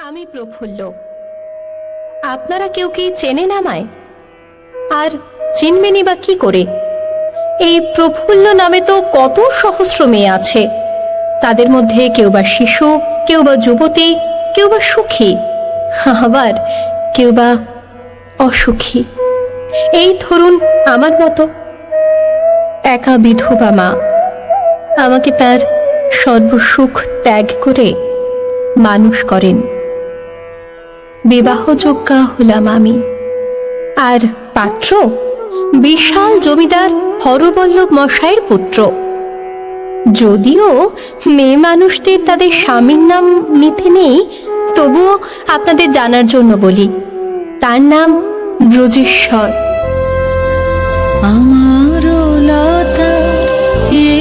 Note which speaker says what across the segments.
Speaker 1: আমি প্রফুল্ল। আপনারা কেউ কি চেনেন আমায়? আর চিনবেনই বা কি করে? এই প্রফুল্ল নামে তো কত সহস্র মেয়ে আছে। তাদের মধ্যে কেউ বা শিশু, কেউ বা যুবতী, কেউ বা সুখী, আবার কেউ বা অসুখী। এই ধরুন আমার মতো একা বিধবা মা। আমাকে তার সর্বসুখ ত্যাগ করে মানুষ করেন। বিবাহযোগ্যা হলাম আমি। আর পাত্র বিশাল জমিদার হরবল্লভ মশাইয়ের পুত্র। যদিও মেয়ে মানুষদের তাদের স্বামীর নাম নিতে নেই, তবুও আপনাদের জানার জন্য বলি, তার নাম ব্রজেশ্বর।
Speaker 2: আমার লতার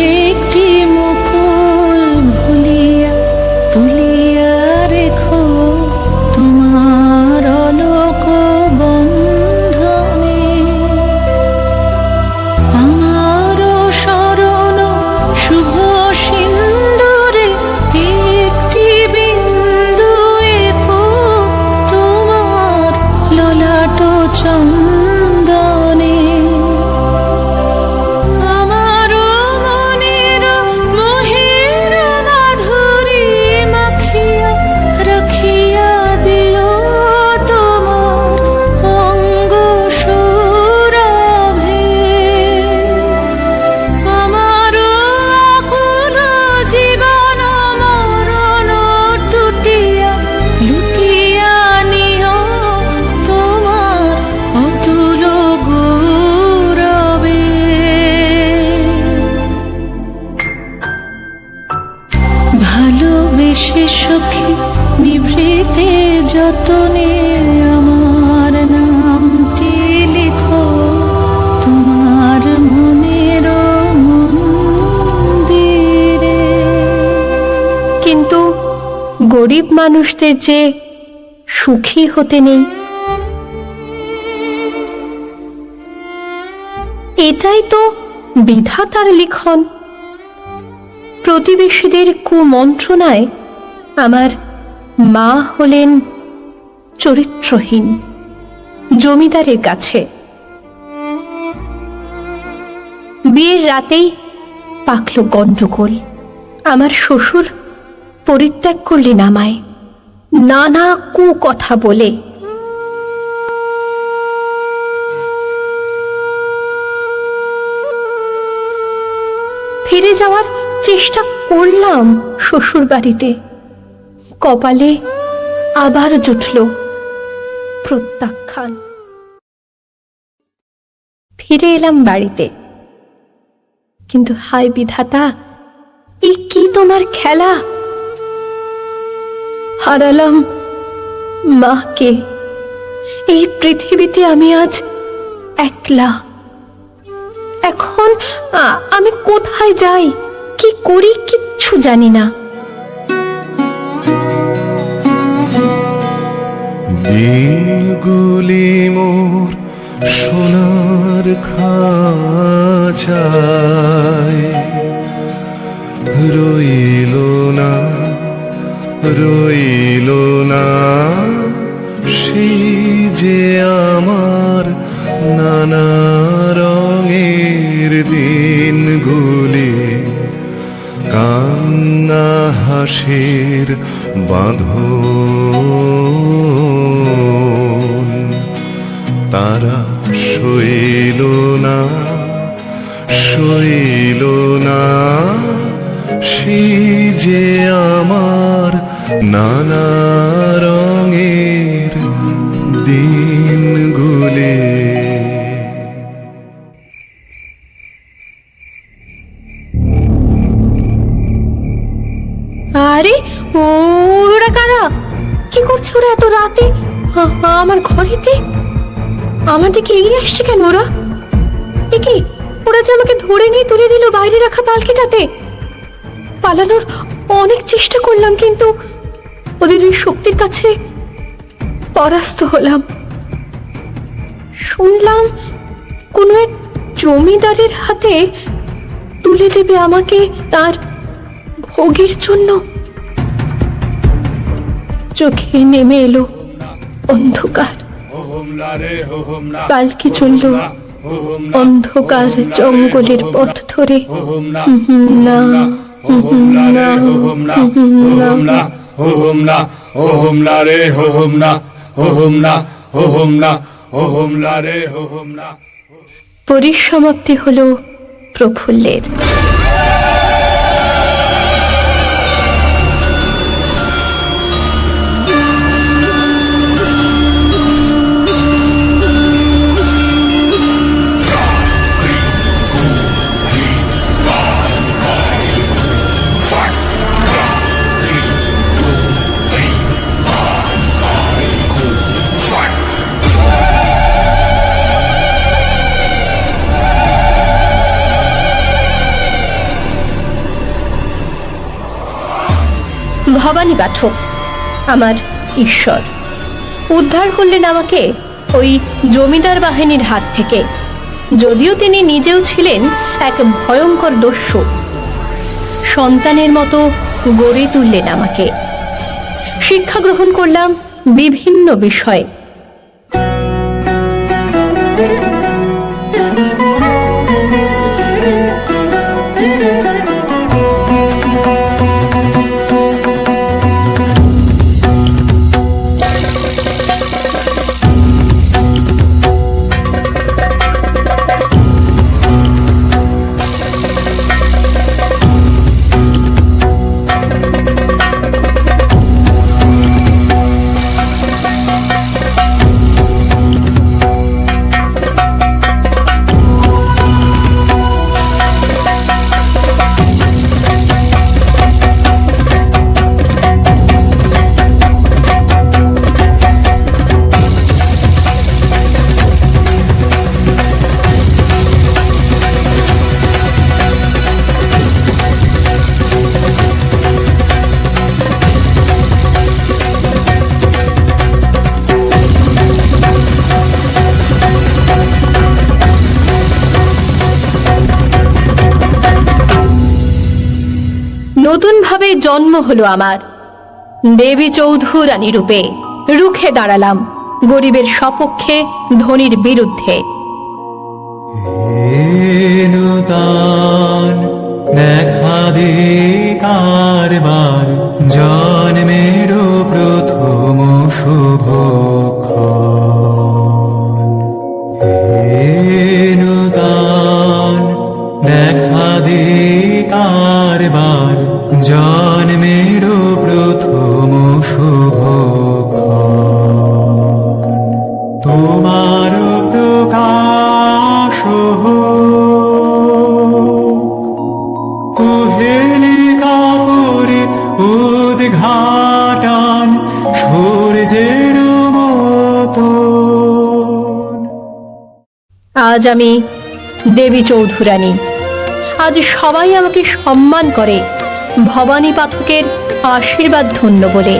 Speaker 2: একটি মুকুল ভুলিয়া তুলিয়া রেখো তোমার অলোক বন্ধনে। আমার শরণ শুভ সিন্দুরে একটি বিন্দু এঁকো তোমার ললাট চন্দনে। ভালোবেসে সখী নিভৃতে যতনে আমার নামটি লিখো তোমার মনের মন্দিরে।
Speaker 1: কিন্তু গরিব মানুষদের যে সুখী হতে নেই, এটাই তো বিধাতার লিখন। প্রতিবেশীদের কুমন্ত্রণায় আমার মা হলেন চরিত্রহীন জমিদারের কাছে। বিয়ের রাতেই পাকল গণ্ডগোল। আমার শ্বশুর পরিত্যাগ করলেন আমায় নানা কুকথা বলে। ফিরে যাওয়ার চেষ্টা করলাম শ্বশুর বাড়িতে, কপালে আবার জুটল প্রত্যাখ্যান। ফিরে এলাম বাড়িতে, কিন্তু হায় বিধাতা, এ কি তোমার খেলা! হারালাম মাকে। এই পৃথিবীতে আমি আজ একলা। এখন আমি কোথায় যাই, কি করি, কিচ্ছু জানি না।
Speaker 3: দিনগুলি মোর সোনার খাঁচায় রইল না, রইল না সেই যে আমার নানা রঙের দিনগুলি। কান্না হাসির বাঁধন তারা সইল না, সইল না সেই যে আমার নানা রঙের দিনগুলি।
Speaker 1: আরে ওরা কারা? কি করছে ওরা এত রাতে আমার ঘরেতে? আমার দিকে এগিয়ে আসছে কেন ওরা? কি ওরা যে আমাকে ধরে নিয়ে তুলে দিল বাইরে রাখা পালকিটাতে। পালানোর অনেক চেষ্টা করলাম, কিন্তু ওদের ওই শক্তির কাছে পরাস্ত হলাম। শুনলাম কোন এক জমিদারের হাতে তুলে দেবে আমাকে তার ভোগের জন্য। চোখে নেমে এলো অন্ধকার। পালকি চলল অন্ধকার জঙ্গলের পথ ধরে। না, পরিসমাপ্তি হলো প্রফুল্লের। ভবানী পাঠক আমার ঈশ্বর, উদ্ধার করলেন আমাকে ওই জমিদার বাহিনীর হাত থেকে। যদিও তিনি নিজেও ছিলেন এক ভয়ঙ্কর দস্যু, সন্তানের মতো গড়ে তুললেন আমাকে। শিক্ষা গ্রহণ করলাম বিভিন্ন বিষয়ে। নতুন ভাবে জন্ম হলো আমার। দেবী চৌধুরানী রূপে রুখে দাঁড়ালাম গরিবের সপক্ষে, ধনীর বিরুদ্ধে।
Speaker 4: দেখা দে কারবার জন্মের প্রথম শুভক্ষণ। দেখা দে কারবার জন্মের প্রথম শুভক্ষণ। তোমার প্রকাশ কুহেলিকা করে উদ্ঘাটন সূর্যের মতন।
Speaker 1: আজ আমি দেবী চৌধুরানী, আজ সবাই আমাকে সম্মান করে ভবানী পাঠকের আশীর্বাদ ধন্য বলে।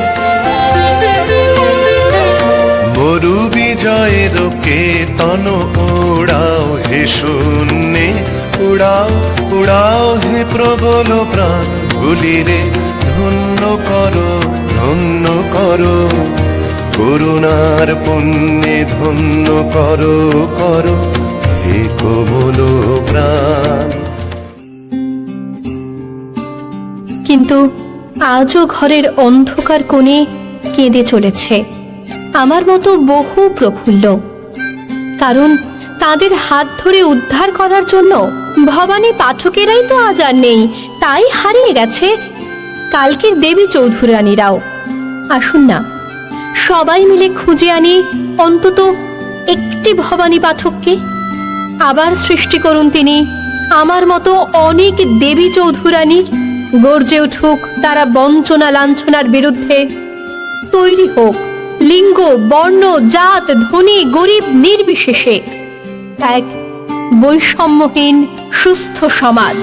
Speaker 3: মরু বিজয়ের কেতন উড়াও হে শূন্যে, উড়াও উড়াও হে প্রবল প্রাণ গুলিরে। ধন্য করো ধন্য করো করুণার পুণ্যে, ধন্য করো করো হে কোমল প্রাণ।
Speaker 1: কিন্তু আজও ঘরের অন্ধকার কোণে কেঁদে চলেছে আমার মতো বহু প্রফুল্ল। কারণ তাদের হাত ধরে উদ্ধার করার জন্য ভবানী পাঠকেরাই তো আজ আর নেই, তাই হারিয়ে গেছে কালকের দেবী চৌধুরানীরাও। আসুন না, সবাই মিলে খুঁজে আনি অন্তত একটি ভবানী পাঠককে। আবার সৃষ্টি করুন তিনি আমার মতো অনেক দেবী চৌধুরানীর। গর্জে উঠুক তারা বঞ্চনা লাঞ্ছনার বিরুদ্ধে। তৈরি হোক লিঙ্গ, বর্ণ, জাত, ধনী গরিব নির্বিশেষে এক বৈষম্যহীন সুস্থ সমাজ।